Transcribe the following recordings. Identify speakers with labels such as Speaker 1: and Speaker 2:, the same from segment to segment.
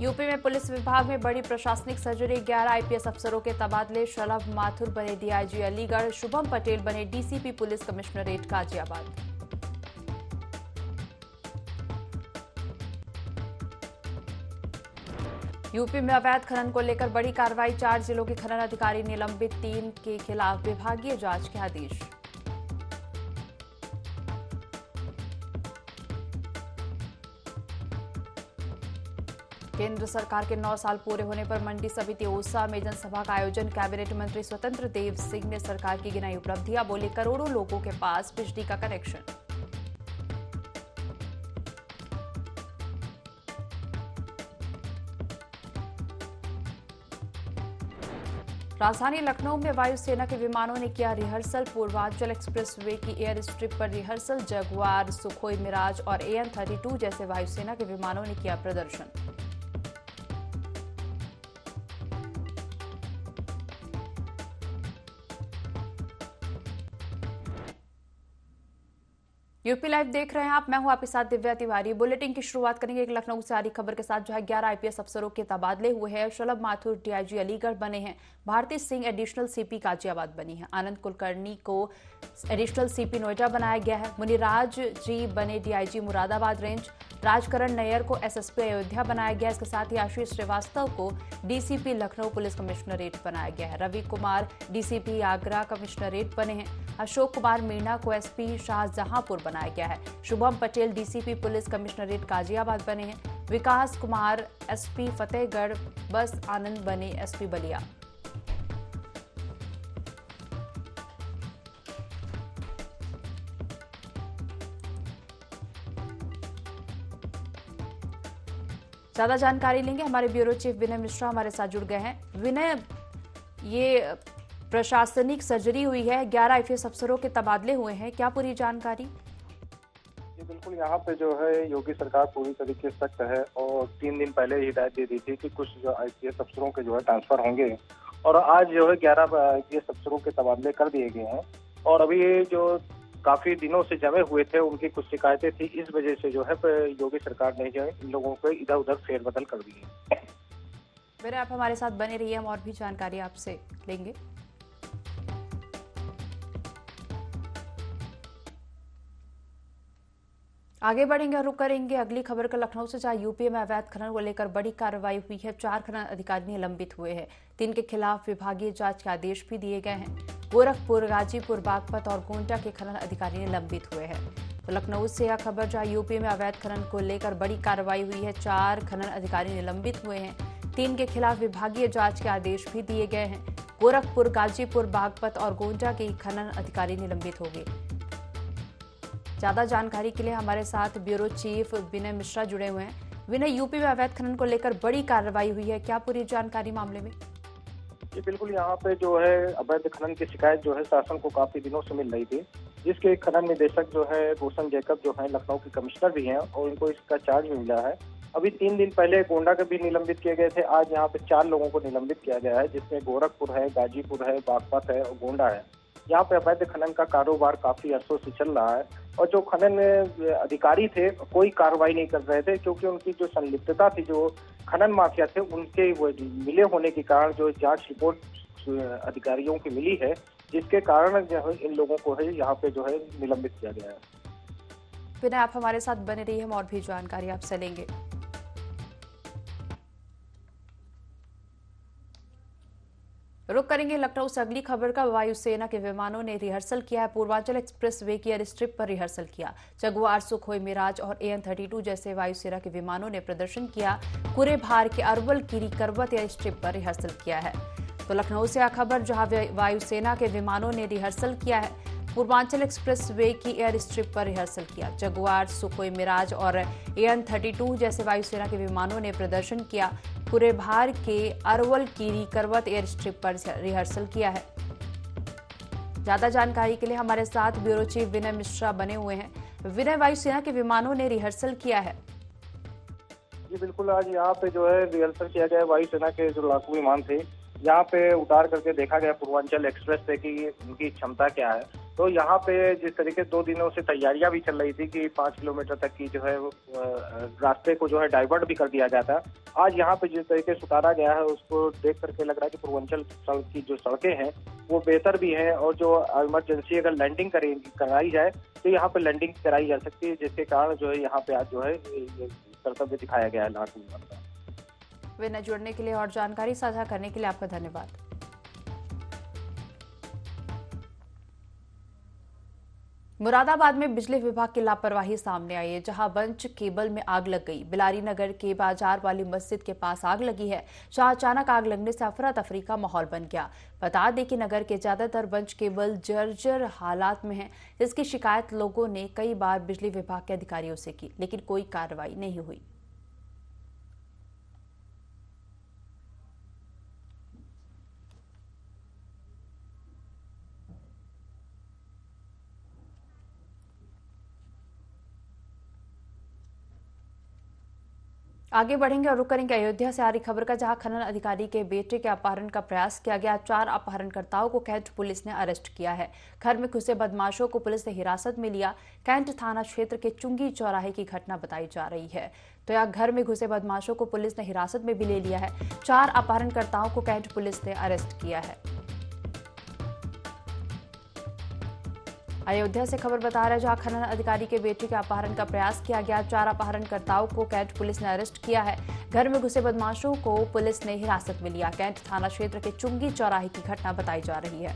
Speaker 1: UP में police विभाग में बड़ी प्रशासनिक सर्जरी, 11 आईपीएस अफसरों के तबादले। शलभ माथुर बने डीआईजी अलीगढ़, शुभम पटेल बने DCP police commissionerate Ghaziabad. UP में अवैध खनन को लेकर बड़ी कार्रवाई, 4 जिलों के खनन अधिकारी निलंबित, 3 के खिलाफ विभागीय जांच के आदेश। केंद्र सरकार के 9 साल पूरे होने पर मंडी समिति ओसा में जनसभा का आयोजन, कैबिनेट मंत्री स्वतंत्र देव सिंह ने सरकार की गिनाई उपलब्धियां, बोले करोड़ों लोगों के पास बिजली का कनेक्शन। राजधानी लखनऊ में वायुसेना के विमानों ने किया रिहर्सल, पूर्वांचल एक्सप्रेसवे की एयर स्ट्रिप पर रिहर्सल। जगुआर, सुखोई मिराज और AN-32 जैसे वायुसेना के विमानों ने किया प्रदर्शन। यूपी लाइव देख रहे हैं आप, मैं हूं आपके साथ दिव्या तिवारी। बुलेटिन की शुरुआत करेंगे एक लखनऊ से आ रही खबर के साथ, जो है 11 आईपीएस अफसरों के तबादले हुए हैं। शलभ माथुर डीआईजी अलीगढ़ बने हैं, भारती सिंह एडिशनल सीपी गाजियाबाद बनी है, आनंद कुलकर्णी को एडिशनल सीपी नोएडा बनाया गया है, मुनिराज जी बने डीआईजी मुरादाबाद रेंज, राजकरण नैयर को एसएसपी अयोध्या बनाया गया। इसके साथ ही आशीष श्रीवास्तव को डीसीपी लखनऊ पुलिस कमिश्नरेट बनाया गया है, रवि कुमार डीसीपी आगरा कमिश्नरेट बने हैं, अशोक कुमार मीणा को एसपी शाहजहांपुर बनाया गया है, Shubham Patel DCP police commissionerate Ghaziabad बने हैं, विकास कुमार एसपी फतेहगढ़, बस आनंद बने एसपी बलिया। ज्यादा जानकारी लेंगे, हमारे ब्यूरो चीफ विनय मिश्रा हमारे साथ जुड़ गए हैं। विनय, ये प्रशासनिक सर्जरी हुई है, 11 आईपीएस अफसरों के तबादले हुए हैं, क्या पूरी जानकारी?
Speaker 2: जी बिल्कुल, यहाँ पे जो है योगी सरकार पूरी तरीके से सख्त है और 3 दिन पहले ही हिदायत दे दी थी कि कुछ जो आईपीएस अफसरों के जो है ट्रांसफर होंगे और आज जो है 11 आईपीएस अफसरों के तबादले कर दिए गए हैं। और अभी ये जो काफी दिनों से जमे हुए थे, उनकी कुछ शिकायतें थी, इस वजह से जो है योगी सरकार ने जो है इन लोगों को इधर उधर फेरबदल कर दिए।
Speaker 1: फिर आप हमारे साथ बने रहिए, हम और भी जानकारी आपसे लेंगे। आगे बढ़ेंगे और रुक करेंगे अगली खबर का लखनऊ से, जहां यूपी में अवैध खनन को लेकर बड़ी कार्रवाई हुई है, 4 खनन अधिकारी निलंबित हुए हैं, 3 के खिलाफ विभागीय जांच के आदेश भी दिए गए हैं। गोरखपुर, गाजीपुर, बागपत और गोंडा के खनन अधिकारी निलंबित हुए हैं। तो लखनऊ से यह खबर, जहां यूपी में अवैध खनन को लेकर बड़ी कार्रवाई हुई है, 4 खनन अधिकारी निलंबित हुए हैं, 3 के खिलाफ विभागीय जांच के आदेश भी दिए गए हैं। गोरखपुर, गाजीपुर, बागपत और गोंडा के खनन अधिकारी निलंबित हो गए। ज्यादा जानकारी के लिए हमारे साथ ब्यूरो चीफ विनय मिश्रा जुड़े हुए हैं। विनय, यूपी में अवैध खनन को लेकर बड़ी कार्रवाई हुई है, क्या पूरी जानकारी मामले में?
Speaker 2: जी बिल्कुल, यहाँ पे जो है अवैध खनन की शिकायत जो है शासन को काफी दिनों से मिल रही थी, जिसके खनन निदेशक जो है रोशन जैकब जो है लखनऊ के कमिश्नर भी हैं और इनको इसका चार्ज भी मिला है। अभी 3 दिन पहले गोंडा के भी निलंबित किए गए थे, आज यहाँ पे 4 लोगों को निलंबित किया गया है, जिसमें गोरखपुर है, गाजीपुर है, बागपत है और गोंडा है। यहाँ पे अवैध खनन का कारोबार काफी अर्सों से चल रहा है और जो खनन अधिकारी थे कोई कार्रवाई नहीं कर रहे थे, क्योंकि उनकी जो संलिप्तता थी, जो खनन माफिया थे उनके मिले होने के कारण जो जांच रिपोर्ट अधिकारियों की मिली है, जिसके कारण जो है इन लोगों को है यहाँ पे जो है निलंबित किया गया है।
Speaker 1: विनय, आप हमारे साथ बने रहिए, हम और भी जानकारी आपसे लेंगे। रुक करेंगे लखनऊ से अगली खबर का, वायुसेना के विमानों ने रिहर्सल किया है, पूर्वांचल एक्सप्रेसवे की एयर स्ट्रिप पर रिहर्सल किया। जगुआर, सुखोई मिराज और AN-32 जैसे वायुसेना के विमानों ने प्रदर्शन किया। पूरे भार के अरवल कीरी करवत एयर स्ट्रिप पर रिहर्सल किया है। तो लखनऊ से यह खबर, जहां वायुसेना के विमानों ने रिहर्सल किया है, पूर्वांचल एक्सप्रेसवे की एयर स्ट्रिप पर रिहर्सल किया। जगुआर, सुखोई मिराज और AN-32 जैसे वायुसेना के विमानों ने प्रदर्शन किया। पूरे भार के अरवल कीरी करवत एयर स्ट्रिप पर रिहर्सल किया है। ज्यादा जानकारी के लिए हमारे साथ ब्यूरो चीफ विनय मिश्रा बने हुए हैं। विनय, वायुसेना के विमानों ने रिहर्सल किया है?
Speaker 2: जी बिल्कुल, आज यहाँ पे जो है रिहर्सल किया गया। वायुसेना के जो लड़ाकू विमान थे यहाँ पे उतार करके देखा गया पूर्वांचल एक्सप्रेस पे कि उनकी क्षमता क्या है। तो यहाँ पे जिस तरीके से 2 दिनों से तैयारियां भी चल रही थी कि 5 किलोमीटर तक की जो है वो रास्ते को जो है डाइवर्ट भी कर दिया गया था। आज यहाँ पे जिस तरीके से उतारा गया है उसको देख करके लग रहा है कि पूर्वांचल सड़क की जो सड़कें हैं वो बेहतर भी हैं, और जो इमरजेंसी अगर लैंडिंग कराई जाए तो यहाँ पे लैंडिंग कराई जा सकती है, जिसके कारण जो है यहाँ पे आज जो है ये कर्तव्य दिखाया गया है लाखों का।
Speaker 1: विनय, जुड़ने के लिए और जानकारी साझा करने के लिए आपका धन्यवाद। मुरादाबाद में बिजली विभाग की लापरवाही सामने आई है, जहां बंच केबल में आग लग गई। बिलारी नगर के बाजार वाली मस्जिद के पास आग लगी है, जहां अचानक आग लगने से अफरा तफरी का माहौल बन गया। बता दें कि नगर के ज्यादातर बंच केबल जर्जर हालात में हैं, जिसकी शिकायत लोगों ने कई बार बिजली विभाग के अधिकारियों से की, लेकिन कोई कार्रवाई नहीं हुई। आगे बढ़ेंगे और रुक करेंगे अयोध्या से आ रही खबर का, जहां खनन अधिकारी के बेटे के अपहरण का प्रयास किया गया। 4 अपहरणकर्ताओं को कैंट पुलिस ने अरेस्ट किया है। घर में घुसे बदमाशों को पुलिस ने हिरासत में लिया। कैंट थाना क्षेत्र के चुंगी चौराहे की घटना बताई जा रही है। तो यहाँ घर में घुसे बदमाशों को पुलिस ने हिरासत में भी ले लिया है। 4 अपहरणकर्ताओं को कैंट पुलिस ने अरेस्ट किया है। अयोध्या से खबर बता रहा है, जहां खनन अधिकारी के बेटे के अपहरण का प्रयास किया गया। 4 अपहरणकर्ताओं को कैंट पुलिस ने अरेस्ट किया है। घर में घुसे बदमाशों को पुलिस ने हिरासत में लिया। कैंट थाना क्षेत्र के चुंगी चौराहे की घटना बताई जा रही है।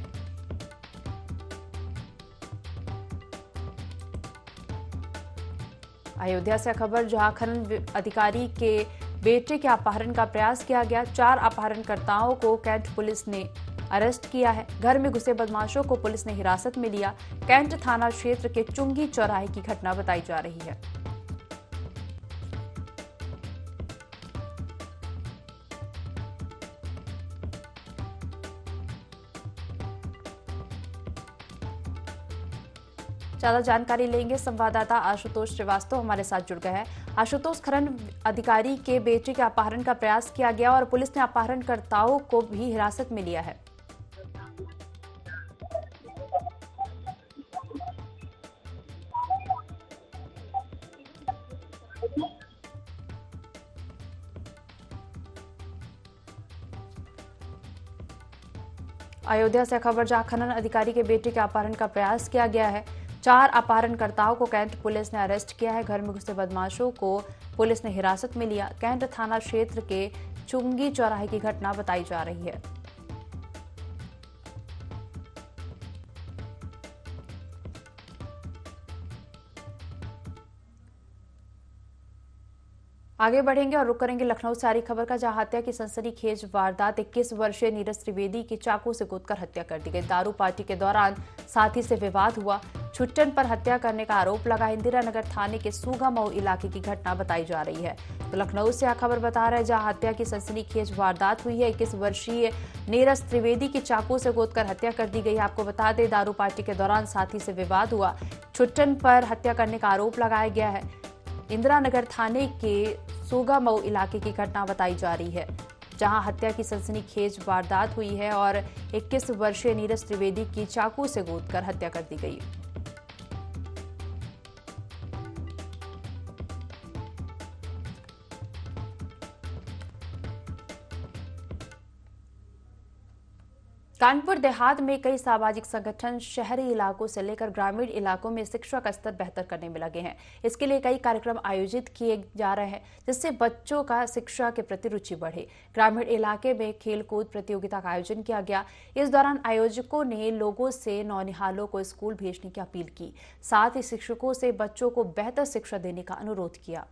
Speaker 1: अयोध्या से खबर, जहां खनन अधिकारी के बेटे के अपहरण का प्रयास किया गया। 4 अपहरणकर्ताओं को कैंट पुलिस ने अरेस्ट किया है। घर में घुसे बदमाशों को पुलिस ने हिरासत में लिया। कैंट थाना क्षेत्र के चुंगी चौराहे की घटना बताई जा रही है। ज्यादा जानकारी लेंगे, संवाददाता आशुतोष श्रीवास्तव हमारे साथ जुड़ गए हैं। आशुतोष, खनन अधिकारी के बेटे के अपहरण का प्रयास किया गया और पुलिस ने अपहरणकर्ताओं को भी हिरासत में लिया है। अयोध्या से खबर, जहां खनन अधिकारी के बेटे के अपहरण का प्रयास किया गया है। 4 अपहरणकर्ताओं को कैंट पुलिस ने अरेस्ट किया है। घर में घुसे बदमाशों को पुलिस ने हिरासत में लिया। कैंट थाना क्षेत्र के चुंगी चौराहे की घटना बताई जा रही है। आगे बढ़ेंगे और रुक करेंगे लखनऊ से आ रही खबर का, जहां हत्या की सनसनीखेज वारदात 21 वर्षीय नीरज त्रिवेदी की चाकू से कूदकर हत्या कर दी गई। दारू पार्टी के दौरान साथी से विवाद हुआ, छुट्टन पर हत्या करने का आरोप लगा। इंदिरा नगर थाने के सूगा मऊ इलाके की घटना बताई जा रही है। तो लखनऊ से खबर बता रहा है, जहां हत्या की सनसनीखेज वारदात हुई है। 21 वर्षीय नीरज त्रिवेदी की चाकू से कूदकर हत्या कर दी गई। आपको बता दें, दारू पार्टी के दौरान साथी से विवाद हुआ, छुट्टन पर हत्या करने का आरोप लगाया गया है। इंदिरा नगर थाने के सूगा मऊ इलाके की घटना बताई जा रही है, जहां हत्या की सनसनीखेज वारदात हुई है और 21 वर्षीय नीरज त्रिवेदी की चाकू से कूदकर हत्या कर दी गई। कानपुर देहात में कई सामाजिक संगठन शहरी इलाकों से लेकर ग्रामीण इलाकों में शिक्षा का स्तर बेहतर करने में लगे हैं। इसके लिए कई कार्यक्रम आयोजित किए जा रहे हैं, जिससे बच्चों का शिक्षा के प्रति रुचि बढ़े। ग्रामीण इलाके में खेलकूद प्रतियोगिता का आयोजन किया गया। इस दौरान आयोजकों ने लोगों से नौनिहालों को स्कूल भेजने की अपील की, साथ ही शिक्षकों से बच्चों को बेहतर शिक्षा देने का अनुरोध किया।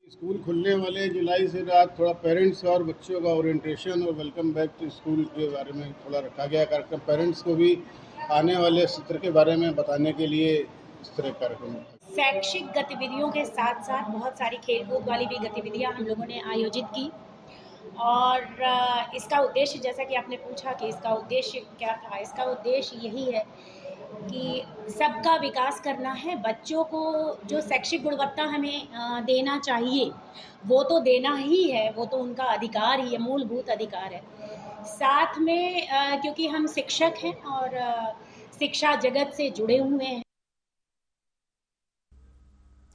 Speaker 3: स्कूल खुलने वाले जुलाई से आज थोड़ा पेरेंट्स और बच्चों का ओरिएंटेशन और वेलकम बैक टू स्कूल के बारे में थोड़ा रखा गया कार्यक्रम। पेरेंट्स को भी आने वाले सत्र के बारे में बताने के लिए इस तरह कार्यक्रम।
Speaker 4: शैक्षिक गतिविधियों के साथ साथ बहुत सारी खेलकूद वाली भी गतिविधियां हम लोगों ने आयोजित की, और इसका उद्देश्य, जैसा कि आपने पूछा कि इसका उद्देश्य क्या था, इसका उद्देश्य यही है कि सबका विकास करना है। बच्चों को जो शैक्षिक गुणवत्ता हमें देना चाहिए, वो तो देना ही है, वो तो उनका अधिकार ही है, मूलभूत अधिकार है। साथ में क्योंकि हम शिक्षक हैं और शिक्षा जगत से जुड़े हुए हैं।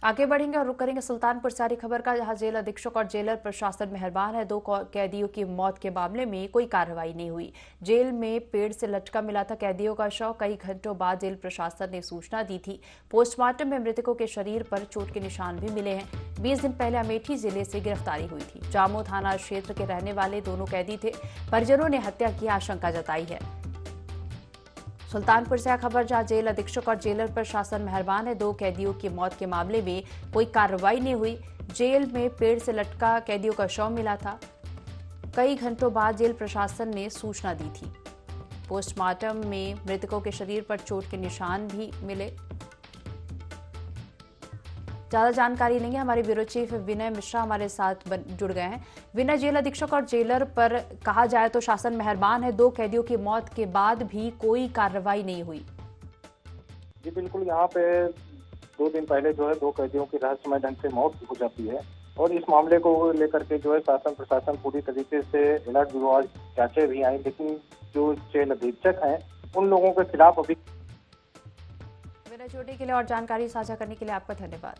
Speaker 1: आगे बढ़ेंगे और रुक करेंगे सुल्तानपुर सारी खबर का, जहां जेल अधीक्षक और जेलर प्रशासन मेहरबान है। 2 कैदियों की मौत के मामले में कोई कार्रवाई नहीं हुई। जेल में पेड़ से लटका मिला था कैदियों का शव। कई घंटों बाद जेल प्रशासन ने सूचना दी थी। पोस्टमार्टम में मृतकों के शरीर पर चोट के निशान भी मिले हैं। 20 दिन पहले अमेठी जिले से गिरफ्तारी हुई थी। जामो थाना क्षेत्र के रहने वाले दोनों कैदी थे। परिजनों ने हत्या की आशंका जताई है। सुल्तानपुर से खबर, जहां जेल अधीक्षक और जेलर प्रशासन मेहरबान है। 2 कैदियों की मौत के मामले में कोई कार्रवाई नहीं हुई। जेल में पेड़ से लटका कैदियों का शव मिला था। कई घंटों बाद जेल प्रशासन ने सूचना दी थी। पोस्टमार्टम में मृतकों के शरीर पर चोट के निशान भी मिले। ज्यादा जानकारी लेंगे, हमारे ब्यूरो चीफ विनय मिश्रा हमारे साथ जुड़ गए हैं। विनय, जेल अधीक्षक और जेलर पर कहा जाए तो शासन मेहरबान है। 2 कैदियों की मौत के बाद भी कोई कार्रवाई नहीं हुई।
Speaker 2: जी बिल्कुल, यहाँ पे 2 दिन पहले जो है 2 कैदियों की रहस्यमय ढंग से मौत हो जाती है और इस मामले को लेकर के जो है शासन प्रशासन पूरी तरीके से अलर्ट भी हुआ, जांचें भी आई, लेकिन जो जेल अधीक्षक हैं उन लोगों के खिलाफ अभी।
Speaker 1: विनय, जुड़ने के लिए और जानकारी साझा करने के लिए आपका धन्यवाद।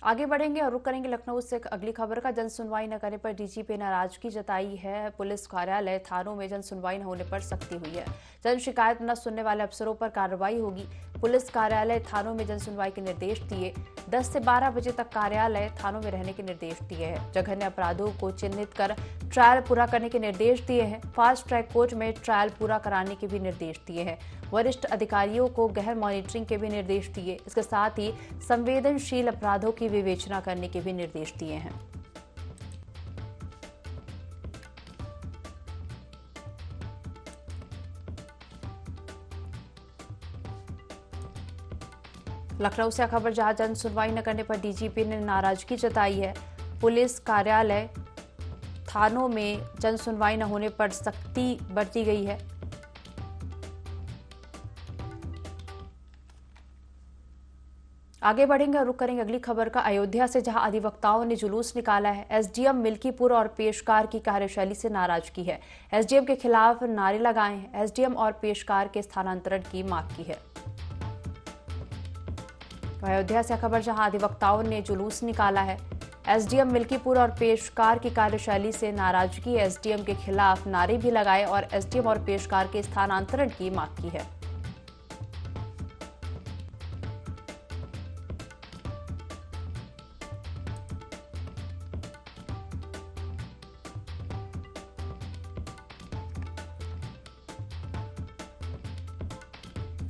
Speaker 1: आगे बढ़ेंगे और रुक करेंगे लखनऊ से अगली खबर का। जन सुनवाई न करने पर डीजीपी नाराजगी जताई है। पुलिस कार्यालय थानों में जन सुनवाई न होने पर सख्ती हुई है। जन शिकायत न सुनने वाले अफसरों पर कार्रवाई होगी। पुलिस कार्यालय थानों में जन सुनवाई के निर्देश दिए। 10 से 12 बजे तक कार्यालय थानों में रहने के निर्देश दिए हैं। जघन्य अपराधों को चिन्हित कर ट्रायल पूरा करने के निर्देश दिए हैं। फास्ट ट्रैक कोर्ट में ट्रायल पूरा कराने के भी निर्देश दिए हैं। वरिष्ठ अधिकारियों को गहन मॉनिटरिंग के भी निर्देश दिए। इसके साथ ही संवेदनशील अपराधों की विवेचना करने के भी निर्देश दिए हैं। लखनऊ से खबर, जहां जन सुनवाई न करने पर डीजीपी ने नाराजगी जताई है। पुलिस कार्यालय थानों में जन सुनवाई न होने पर सख्ती बरती गई है। आगे बढ़ेंगे और रुक करेंगे अगली खबर का अयोध्या से, जहां अधिवक्ताओं ने जुलूस निकाला है। एसडीएम मिल्कीपुर और पेशकार की कार्यशैली से नाराजगी है। एसडीएम के खिलाफ नारे लगाए हैं। एसडीएम और पेशकार के स्थानांतरण की मांग की है। अयोध्या से खबर, जहां अधिवक्ताओं ने जुलूस निकाला है। एसडीएम मिल्कीपुर और पेशकार की कार्यशैली से नाराजगी। एसडीएम के खिलाफ नारे भी लगाए और एसडीएम और पेशकार के स्थानांतरण की मांग की है।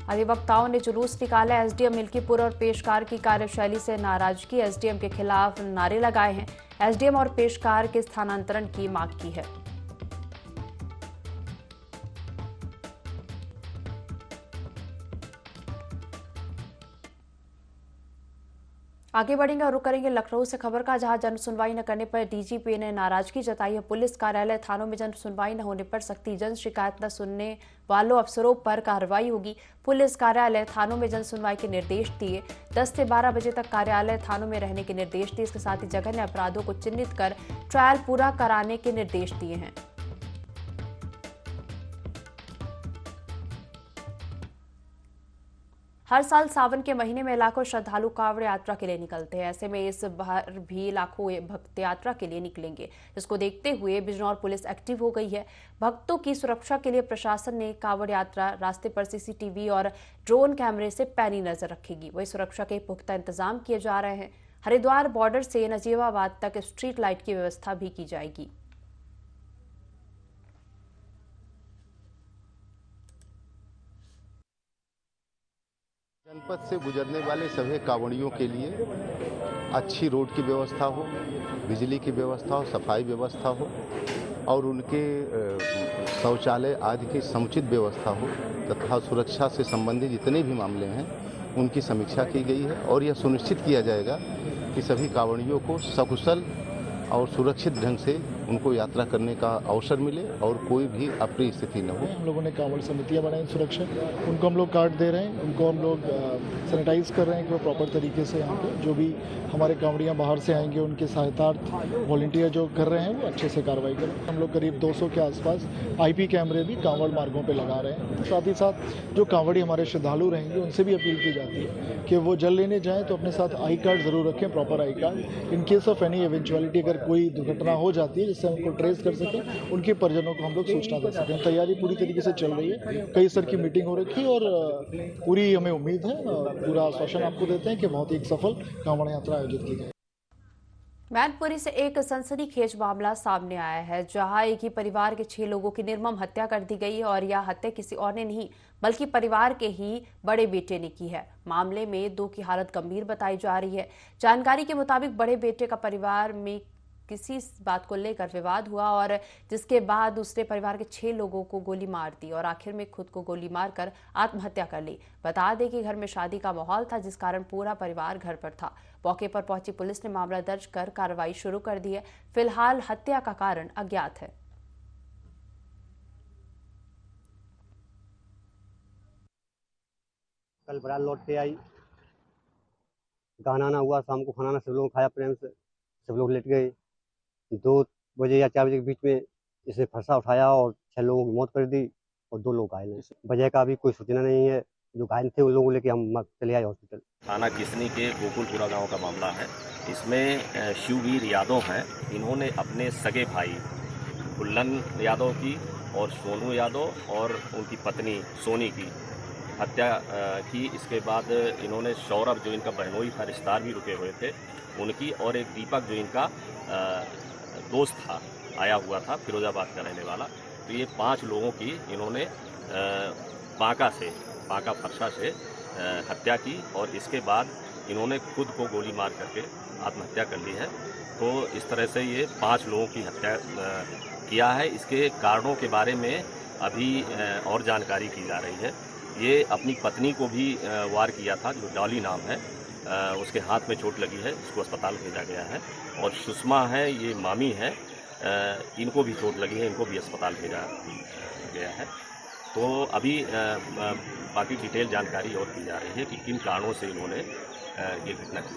Speaker 1: अधिवक्ताओं ने जुलूस निकाला। एसडीएम मिल्कीपुर और पेशकार की कार्यशैली से नाराजगी। एसडीएम के खिलाफ नारे लगाए हैं। एसडीएम और पेशकार के स्थानांतरण की मांग की है। आगे बढ़ेंगे और रुक करेंगे लखनऊ से खबर का, जहां जन सुनवाई न करने पर डीजीपी ने नाराजगी जताई है। पुलिस कार्यालय थानों में जन सुनवाई न होने पर सख्ती। जन शिकायत न सुनने वालों अफसरों पर कार्रवाई होगी। पुलिस कार्यालय थानों में जन सुनवाई के निर्देश दिए। 10 से 12 बजे तक कार्यालय थानों में रहने के निर्देश दिए। इसके साथ ही जघन्य अपराधों को चिन्हित कर ट्रायल पूरा कराने के निर्देश दिए हैं। हर साल सावन के महीने में लाखों श्रद्धालु कांवड़ यात्रा के लिए निकलते हैं। ऐसे में इस बार भी लाखों भक्त यात्रा के लिए निकलेंगे, जिसको देखते हुए बिजनौर पुलिस एक्टिव हो गई है। भक्तों की सुरक्षा के लिए प्रशासन ने कांवड़ यात्रा रास्ते पर सीसीटीवी और ड्रोन कैमरे से पैनी नजर रखेगी। वही सुरक्षा के पुख्ता इंतजाम किए जा रहे हैं। हरिद्वार बॉर्डर से नजीबाबाद तक स्ट्रीट लाइट की व्यवस्था भी की जाएगी।
Speaker 5: जनपद से गुजरने वाले सभी कांवड़ियों के लिए अच्छी रोड की व्यवस्था हो, बिजली की व्यवस्था हो, सफाई व्यवस्था हो और उनके शौचालय आदि की समुचित व्यवस्था हो तथा सुरक्षा से संबंधित जितने भी मामले हैं उनकी समीक्षा की गई है। और यह सुनिश्चित किया जाएगा कि सभी कांवड़ियों को सकुशल और सुरक्षित ढंग से उनको यात्रा करने का अवसर मिले और कोई भी अप्रिय स्थिति न हो।
Speaker 6: हम लोगों ने कांवड़ समितियां बनाई सुरक्षा, उनको हम लोग कार्ड दे रहे हैं, उनको हम लोग सैनिटाइज कर रहे हैं कि वो प्रॉपर तरीके से यहाँ पे जो भी हमारे कांवड़ियाँ बाहर से आएंगे उनके सहायतार्थ वॉलंटियर जो कर रहे हैं वो अच्छे से कार्रवाई करें। हम लोग करीब 200 के आसपास IP कैमरे भी कांवड़ मार्गों पे लगा रहे हैं। साथ ही साथ जो कांवड़ी हमारे श्रद्धालु रहेंगे उनसे भी अपील की जाती है कि वो जल लेने जाएँ तो अपने साथ आई कार्ड ज़रूर रखें, proper I card. In case of any eventuality अगर कोई दुर्घटना हो जाती है जिससे उनको ट्रेस कर सकें, उनके परिजनों को हम लोग सूचना दे सकें। तैयारी पूरी तरीके से चल रही है, कई स्तर की मीटिंग हो रखी है और पूरी हमें उम्मीद है, पूरा आश्वासन आपको देते हैं कि बहुत ही एक सफल कांवड़ यात्रा आयोजित की जाए।
Speaker 1: मैनपुरी से एक सनसनीखेज मामला सामने आया है, जहां एक ही परिवार के 6 लोगों की निर्मम हत्या कर दी गई और यह हत्या किसी और ने नहीं बल्कि परिवार के ही बड़े बेटे ने की है। मामले में 2 की हालत गंभीर बताई जा रही है। जानकारी के मुताबिक बड़े बेटे का परिवार में किसी बात को लेकर विवाद हुआ और जिसके बाद उसने परिवार के 6 लोगों को गोली मार दी और आखिर में खुद को गोली मारकर आत्महत्या कर ली। बता दें कि घर में शादी का माहौल था, जिस कारण पूरा परिवार घर पर था। मौके पर पहुंची पुलिस ने मामला दर्ज कर कार्रवाई शुरू कर दी है। फिलहाल हत्या का कारण अज्ञात है।
Speaker 7: कल बारात लौट के आई, गाना ना हुआ, शाम को खाना सब लोग खाया प्रेम से, सब लोग लेट गए। 2 बजे या 4 बजे के बीच में इसे फरसा उठाया और 6 लोगों की मौत कर दी और 2 लोग घायल हैं। वजह का अभी कोई सूचना नहीं है। जो घायल थे उन लोगों को लेके हम चले आए हॉस्पिटल।
Speaker 8: थाना किसनी के गोकुलपुरा गांव का मामला है। इसमें शिववीर यादव हैं, इन्होंने अपने सगे भाई गुल्लन यादव की और सोनू यादव और उनकी पत्नी सोनी की हत्या की। इसके बाद इन्होंने सौरभ, जो इनका बहनोई था, रिश्तेदार भी रुके हुए थे, उनकी, और एक दीपक जो इनका दोस्त था, आया हुआ था, फिरोजाबाद का रहने वाला। तो ये 5 लोगों की इन्होंने बांका फरसा से हत्या की और इसके बाद इन्होंने खुद को गोली मार करके आत्महत्या कर ली है। तो इस तरह से ये 5 लोगों की हत्या किया है। इसके कारणों के बारे में अभी और जानकारी की जा रही है। ये अपनी पत्नी को भी वार किया था, जो डॉली नाम है, उसके हाथ में चोट लगी है, इसको अस्पताल भेजा गया है। और सुषमा है, ये मामी है, इनको भी चोट लगी है, इनको भी अस्पताल भेजा गया है। तो अभी बाकी डिटेल जानकारी और की जा रही है कि किन कारणों से इन्होंने ये घटना की।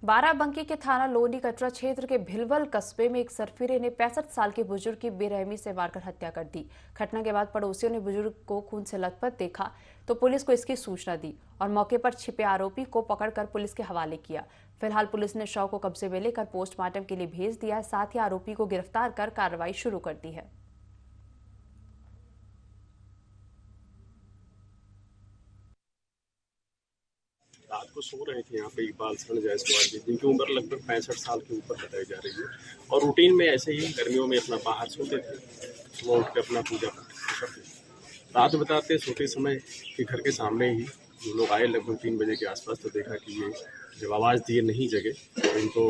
Speaker 1: बाराबंकी के थाना लोनी कटरा क्षेत्र के भिलवल कस्बे में एक सरफिरे ने 65 साल के बुजुर्ग की बेरहमी से मारकर हत्या कर दी। घटना के बाद पड़ोसियों ने बुजुर्ग को खून से लथपथ देखा तो पुलिस को इसकी सूचना दी और मौके पर छिपे आरोपी को पकड़कर पुलिस के हवाले किया। फिलहाल पुलिस ने शव को कब्जे में लेकर पोस्टमार्टम के लिए भेज दिया है। साथ ही आरोपी को गिरफ्तार कर कार्रवाई शुरू कर दी है।
Speaker 9: रात को सो रहे थे यहाँ पे इकबाल सरण जायसवाल जी, जिनकी उम्र लगभग 65 साल के ऊपर बताई जा रही है और रूटीन में ऐसे ही गर्मियों में अपना बाहर सोते थे, सुबह उठ के अपना पूजा करते। रात बताते सोते समय कि घर के सामने ही लोग आए लगभग 3 बजे के आसपास, तो देखा कि ये जब आवाज़ दिए नहीं जगे तो इनको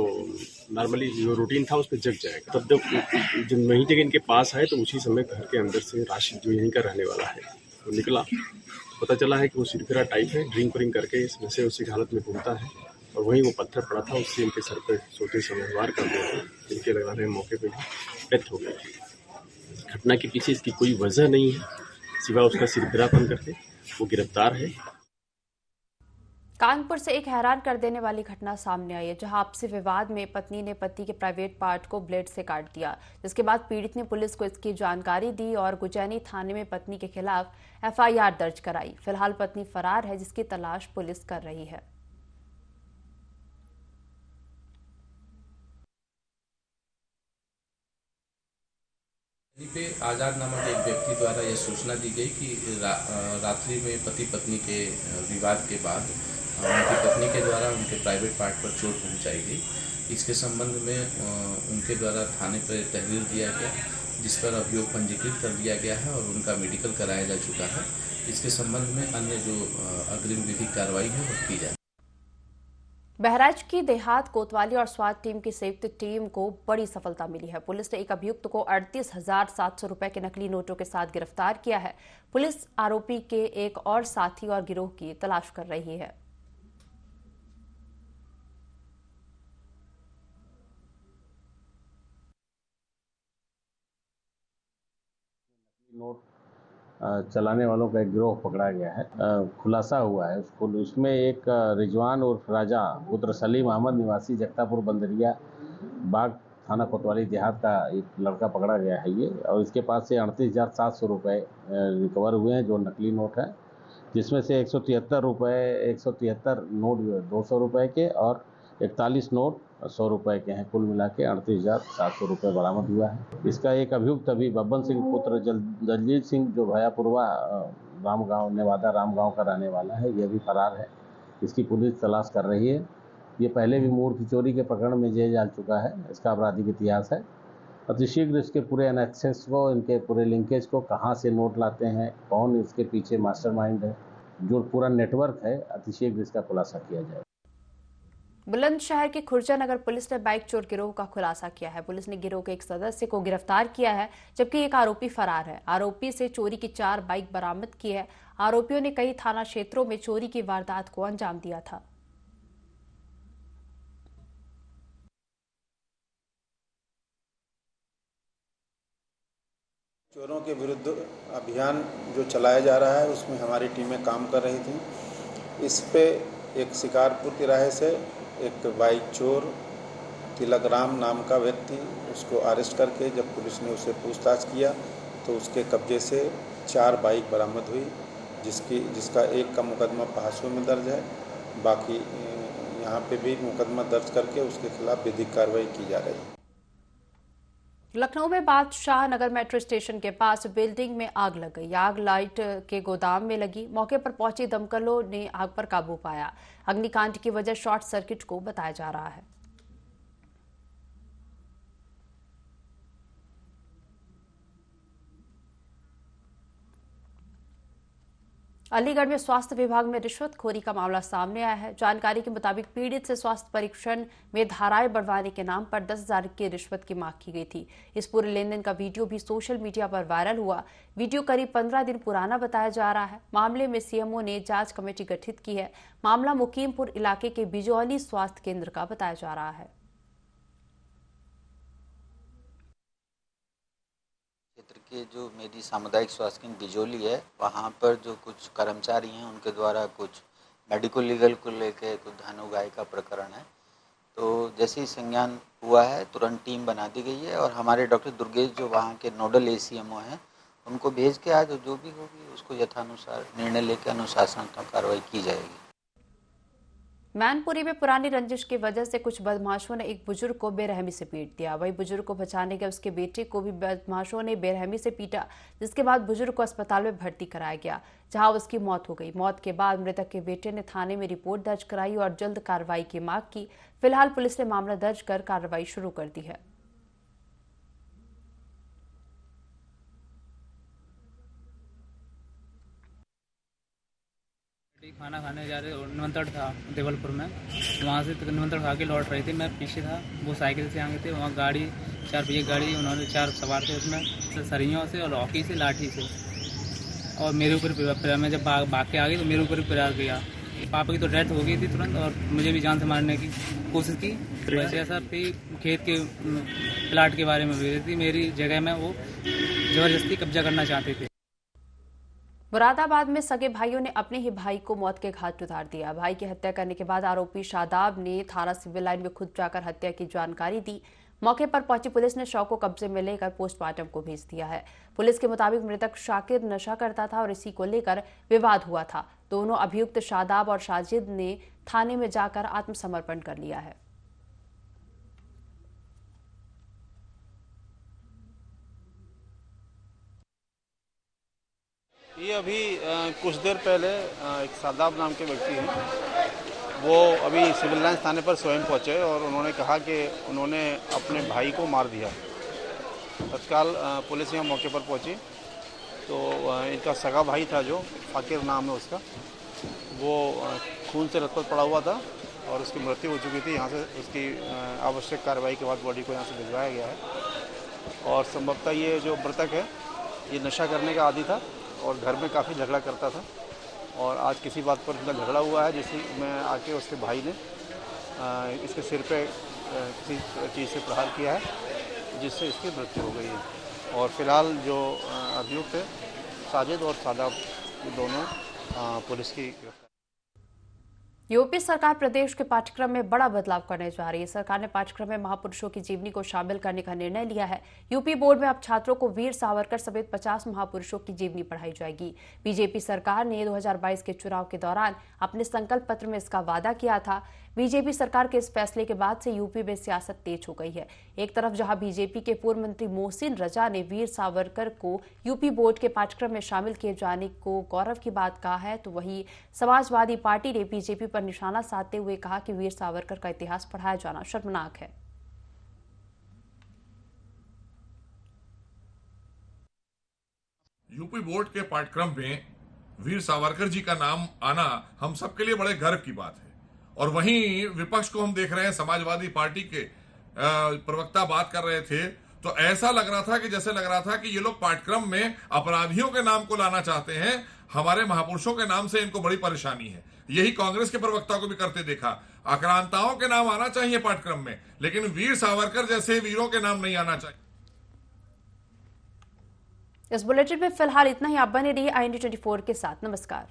Speaker 9: नॉर्मली जो रूटीन था उस पर जग जाएगा। तब जब नहीं जगह इनके पास आए तो उसी समय घर के अंदर से राशिद, जो यहीं का रहने वाला है, वो निकला। पता चला है कि वो सिरफिरा टाइप है, ड्रिंक व्रिंक करके इस नशे उसी हालत में घूमता है और वहीं वो पत्थर पड़ा था, उससे इनके सर पे सोते समय वार कर दिया था। इनके लगाने मौके पे डेथ हो गई। घटना के पीछे इसकी कोई वजह नहीं है सिवा उसका सिरफिरापन करके वो गिरफ्तार है।
Speaker 1: कानपुर से एक हैरान कर देने वाली घटना सामने आई है, जहां आपसी विवाद में पत्नी ने पति के प्राइवेट पार्ट को ब्लेड से काट दिया, जिसके बाद पीड़ित ने पुलिस को इसकी जानकारी दी और गुजैनी थाने में पत्नी के खिलाफ FIR दर्ज कराई। फिलहाल पत्नी फरार है, जिसकी तलाश पुलिस कर रही है।
Speaker 10: पे आजाद नामक एक व्यक्ति द्वारा यह सूचना दी गई कि रात्रि में पति पत्नी के विवाद के बाद उनकी पत्नी के द्वारा उनके प्राइवेट पार्ट पर चोट पहुंचाई गई। इसके संबंध में उनके द्वारा थाने पर तहरीर दिया गया, जिस पर अभियोग पंजीकृत कर दिया गया है और उनका मेडिकल कराया जा चुका है। इसके संबंध में अन्य जो अग्रिम विधिक कार्रवाई है वो की जाए।
Speaker 1: बहराइच की देहात कोतवाली और स्वात टीम की संयुक्त टीम को बड़ी सफलता मिली है। पुलिस ने एक अभियुक्त को 38,700 रुपए के नकली नोटों के साथ गिरफ्तार किया है। पुलिस आरोपी के एक और साथी और गिरोह की तलाश कर रही है।
Speaker 11: चलाने वालों का एक गिरोह पकड़ा गया है। खुलासा हुआ है उसमें एक रिजवान उर्फ राजा पुत्र सलीम अहमद निवासी जगतापुर बंदरिया बाग थाना कोतवाली देहात का एक लड़का पकड़ा गया है ये, और इसके पास से 38,700 रुपये रिकवर हुए हैं जो नकली नोट है, जिसमें से 173 नोट 200 रुपये के और 41 नोट 100 रुपये के हैं। कुल मिला के 38,700 रुपये बरामद हुआ है। इसका एक अभियुक्त अभी बब्बन सिंह पुत्र दलजीत सिंह जो भयापुरवा रामगांव नेवादा रामगांव का रहने वाला है, यह भी फरार है। इसकी पुलिस तलाश कर रही है। ये पहले भी मूर्ति चोरी के प्रकरण में जेल जा चुका है। इसका आपराधिक इतिहास है। अतिशीघ्र इसके पूरे एनेक्सेस को, इनके पूरे लिंकेज को, कहाँ से नोट लाते हैं, कौन इसके पीछे मास्टरमाइंड है, जो पूरा नेटवर्क है, अतिशीघ्र इसका खुलासा किया जाए।
Speaker 1: बुलंदशहर की खुर्जा नगर पुलिस ने बाइक चोर गिरोह का खुलासा किया है। पुलिस ने गिरोह के एक सदस्य को गिरफ्तार किया है, जबकि एक आरोपी फरार है। आरोपी से चोरी की 4 बाइक बरामद की है। आरोपियों ने कई थाना क्षेत्रों में चोरी की वारदात को अंजाम दिया था।
Speaker 12: चोरों के विरुद्ध अभियान जो चलाया जा रहा है उसमें हमारी टीमें काम कर रही थी। इस पे एक शिकारपुर तिराहे से एक बाइक चोर तिलक राम नाम का व्यक्ति, उसको अरेस्ट करके जब पुलिस ने उसे पूछताछ किया तो उसके कब्जे से 4 बाइक बरामद हुई, जिसका एक का मुकदमा पहासों में दर्ज है। बाकी यहाँ पे भी मुकदमा दर्ज करके उसके खिलाफ विधिक कार्रवाई की जा रही है।
Speaker 1: लखनऊ में बादशाह नगर मेट्रो स्टेशन के पास बिल्डिंग में आग लग गई। आग लाइट के गोदाम में लगी। मौके पर पहुंची दमकलों ने आग पर काबू पाया। अग्निकांड की वजह शॉर्ट सर्किट को बताया जा रहा है। अलीगढ़ में स्वास्थ्य विभाग में रिश्वतखोरी का मामला सामने आया है। जानकारी के मुताबिक पीड़ित से स्वास्थ्य परीक्षण में धाराएं बढ़वाने के नाम पर 10,000 की रिश्वत की मांग की गई थी। इस पूरे लेनदेन का वीडियो भी सोशल मीडिया पर वायरल हुआ। वीडियो करीब 15 दिन पुराना बताया जा रहा है। मामले में सीएमओ ने जांच कमेटी गठित की है। मामला मुकीमपुर इलाके के बिजौली स्वास्थ्य केंद्र का बताया जा रहा है।
Speaker 13: क्षेत्र के जो मेरी सामुदायिक स्वास्थ्य केंद्र बिजौली है, वहाँ पर जो कुछ कर्मचारी हैं उनके द्वारा कुछ मेडिकल लीगल को लेकर कुछ धन उगाही का प्रकरण है। तो जैसे ही संज्ञान हुआ है तुरंत टीम बना दी गई है और हमारे डॉक्टर दुर्गेश जो वहाँ के नोडल एसीएमओ हैं उनको भेज के आज जो भी होगी उसको यथानुसार निर्णय लेकर अनुशासनात्मक कार्रवाई की जाएगी।
Speaker 1: मैनपुरी में पुरानी रंजिश की वजह से कुछ बदमाशों ने एक बुजुर्ग को बेरहमी से पीट दिया। वही बुजुर्ग को बचाने के उसके बेटे को भी बदमाशों ने बेरहमी से पीटा, जिसके बाद बुजुर्ग को अस्पताल में भर्ती कराया गया, जहां उसकी मौत हो गई। मौत के बाद मृतक के बेटे ने थाने में रिपोर्ट दर्ज कराई और जल्द कार्रवाई की मांग की। फिलहाल पुलिस ने मामला दर्ज कर कार्रवाई शुरू कर दी है।
Speaker 14: खाना खाने जा रहे निमंत्रण था देवलपुर में, वहाँ से निमंत्रण खा के लौट रहे थे। मैं पीछे था, वो साइकिल से आए थे। वहाँ गाड़ी 4 पहिए गाड़ी, उन्होंने 4 सवार थे, उसमें सरियों से और लौकी से लाठी से और मेरे ऊपर मैं जब भाग के आ गई तो मेरे ऊपर प्रहार किया। पापा की तो डेथ हो गई थी तुरंत और मुझे भी जान से मारने की कोशिश की। वैसे ऐसा थी खेत के प्लाट के बारे में भी थी, मेरी जगह में वो जबरदस्ती कब्जा करना चाहते थे।
Speaker 1: मुरादाबाद में सगे भाइयों ने अपने ही भाई को मौत के घाट उतार दिया। भाई की हत्या करने के बाद आरोपी शादाब ने थाना सिविल लाइन में खुद जाकर हत्या की जानकारी दी। मौके पर पहुंची पुलिस ने शव को कब्जे में लेकर पोस्टमार्टम को भेज दिया है। पुलिस के मुताबिक मृतक शाकिर नशा करता था और इसी को लेकर विवाद हुआ था। दोनों अभियुक्त शादाब और साजिद ने थाने में जाकर आत्मसमर्पण कर लिया है।
Speaker 3: ये अभी कुछ देर पहले एक शादाब नाम के व्यक्ति हैं, वो अभी सिविल लाइन्स थाने पर स्वयं पहुंचे और उन्होंने कहा कि उन्होंने अपने भाई को मार दिया। तत्काल पुलिस यहाँ मौके पर पहुंची तो इनका सगा भाई था जो फाकिर नाम है उसका, वो खून से लथपथ पड़ा हुआ था और उसकी मृत्यु हो चुकी थी। यहाँ से उसकी आवश्यक कार्रवाई के बाद बॉडी को यहाँ से भिजवाया गया है। और संभवतः ये जो मृतक है ये नशा करने का आदी था और घर में काफ़ी झगड़ा करता था और आज किसी बात पर इतना झगड़ा हुआ है जिसमें आके उसके भाई ने इसके सिर पे किसी चीज़ से प्रहार किया है जिससे इसकी मृत्यु हो गई है। और फिलहाल जो अभियुक्त है
Speaker 15: साजिद और सादाब दोनों पुलिस की।
Speaker 1: यूपी सरकार प्रदेश के पाठ्यक्रम में बड़ा बदलाव करने जा रही है। सरकार ने पाठ्यक्रम में महापुरुषों की जीवनी को शामिल करने का निर्णय लिया है। यूपी बोर्ड में अब छात्रों को वीर सावरकर समेत 50 महापुरुषों की जीवनी पढ़ाई जाएगी। बीजेपी सरकार ने 2022 के चुनाव के दौरान अपने संकल्प पत्र में इसका वादा किया था। बीजेपी सरकार के इस फैसले के बाद से यूपी में सियासत तेज हो गई है। एक तरफ जहां बीजेपी के पूर्व मंत्री मोहसिन रजा ने वीर सावरकर को यूपी बोर्ड के पाठ्यक्रम में शामिल किए जाने को गौरव की बात कहा है, तो वहीं समाजवादी पार्टी ने बीजेपी पर निशाना साधते हुए कहा कि वीर सावरकर का इतिहास पढ़ाया जाना शर्मनाक है।
Speaker 16: यूपी बोर्ड के पाठ्यक्रम में वीर सावरकर जी का नाम आना हम सबके लिए बड़े गर्व की बात है। और वहीं विपक्ष को हम देख रहे हैं, समाजवादी पार्टी के प्रवक्ता बात कर रहे थे तो ऐसा लग रहा था कि जैसे लग रहा था कि ये लोग पाठ्यक्रम में अपराधियों के नाम को लाना चाहते हैं, हमारे महापुरुषों के नाम से इनको बड़ी परेशानी है। यही कांग्रेस के प्रवक्ता को भी करते देखा। आक्रांताओं के नाम आना चाहिए पाठ्यक्रम में, लेकिन वीर सावरकर जैसे वीरों के नाम नहीं आना चाहिए।
Speaker 1: इस बुलेटिन में फिलहाल इतना ही। आप बने रहिए IND24 के साथ। नमस्कार।